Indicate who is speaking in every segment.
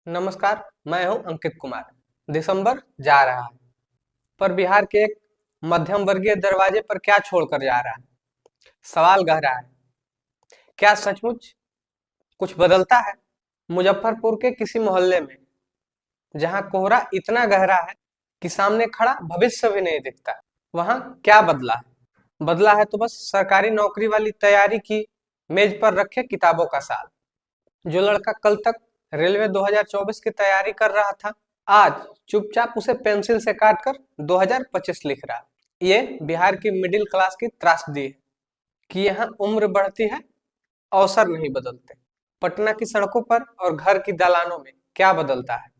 Speaker 1: नमस्कार, मैं हूं अंकित कुमार। दिसंबर जा रहा है, पर बिहार के एक मध्यम वर्गीय दरवाजे पर क्या छोड़कर जा रहा है? सवाल गहरा है। क्या सचमुच कुछ बदलता है? मुजफ्फरपुर के किसी मोहल्ले में, जहां कोहरा इतना गहरा है कि सामने खड़ा भविष्य भी नहीं दिखता, वहां क्या बदला है? बदला है तो बस सरकारी नौकरी वाली तैयारी की मेज पर रखे किताबों का साल। जो लड़का कल तक रेलवे 2024 की तैयारी कर रहा था, आज चुपचाप उसे पेंसिल से काटकर 2025 लिख रहा है। ये बिहार की मिडिल क्लास की त्रासदी है कि यहाँ उम्र बढ़ती है, अवसर नहीं बदलते। पटना की सड़कों पर और घर की दालानों में क्या बदलता है?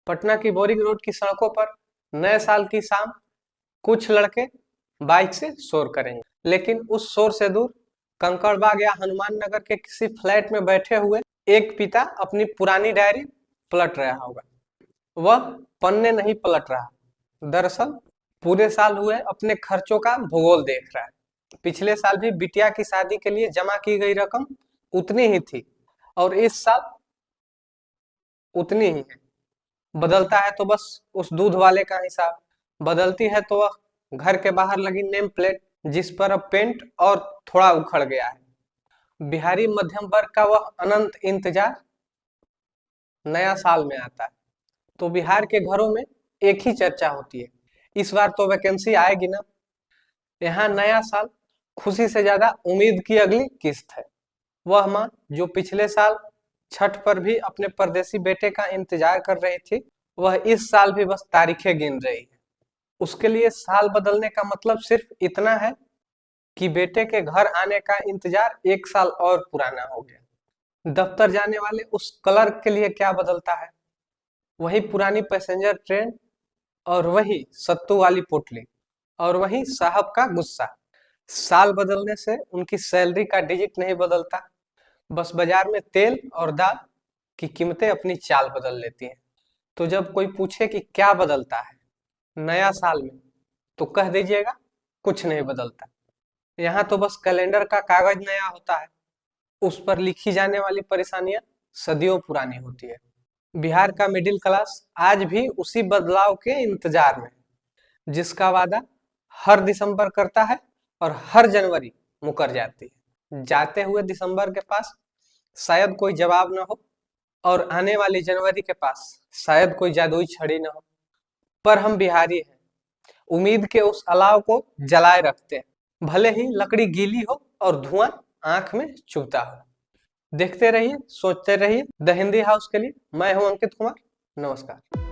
Speaker 1: पटना की बोरिंग रोड की सड़कों पर नए साल की शाम कुछ लड़के बाइक से शोर करेंगे, लेकिन उस शोर से दूर कंकड़बाग या हनुमान नगर के किसी फ्लैट में बैठे हुए एक पिता अपनी पुरानी डायरी पलट रहा होगा। वह पन्ने नहीं पलट रहा, दरअसल पूरे साल हुए अपने खर्चों का भूगोल देख रहा है। पिछले साल भी बिटिया की शादी के लिए जमा की गई रकम उतनी ही थी और इस साल उतनी ही है। बदलता है तो बस उस दूध वाले का हिसाब। बदलती है तो वह घर के बाहर लगी नेम प्लेट, जिस पर अब पेंट और थोड़ा उखड़ गया है। बिहारी मध्यम वर्ग का वह अनंत इंतजार नया साल में आता है तो बिहार के घरों में एक ही चर्चा होती है, इस बार तो वैकेंसी आएगी ना। यहाँ नया साल खुशी से ज्यादा उम्मीद की अगली किस्त है। वह माँ जो पिछले साल छठ पर भी अपने परदेसी बेटे का इंतजार कर रही थी, वह इस साल भी बस तारीखें गिन रही है। उसके लिए साल बदलने का मतलब सिर्फ इतना है कि बेटे के घर आने का इंतजार एक साल और पुराना हो गया। दफ्तर जाने वाले उस क्लर्क के लिए क्या बदलता है? वही पुरानी पैसेंजर ट्रेन और वही सत्तू वाली पोटली और वही साहब का गुस्सा। साल बदलने से उनकी सैलरी का डिजिट नहीं बदलता, बस बाजार में तेल और दाल की कीमतें अपनी चाल बदल लेती हैं। तो जब कोई पूछे कि क्या बदलता है नया साल में, तो कह दीजिएगा कुछ नहीं बदलता। यहाँ तो बस कैलेंडर का कागज नया होता है, उस पर लिखी जाने वाली परेशानियां सदियों पुरानी होती है। बिहार का मिडिल क्लास आज भी उसी बदलाव के इंतजार में है, जिसका वादा हर दिसंबर करता है और हर जनवरी मुकर जाती है। जाते हुए दिसंबर के पास शायद कोई जवाब न हो और आने वाली जनवरी के पास शायद कोई जादुई छड़ी न हो, पर हम बिहारी हैं, उम्मीद के उस अलाव को जलाए रखते हैं, भले ही लकड़ी गीली हो और धुआं आंख में चुभता हो। देखते रहिए, सोचते रहिए। द हिंदी हाउस के लिए मैं हूं अंकित कुमार। नमस्कार।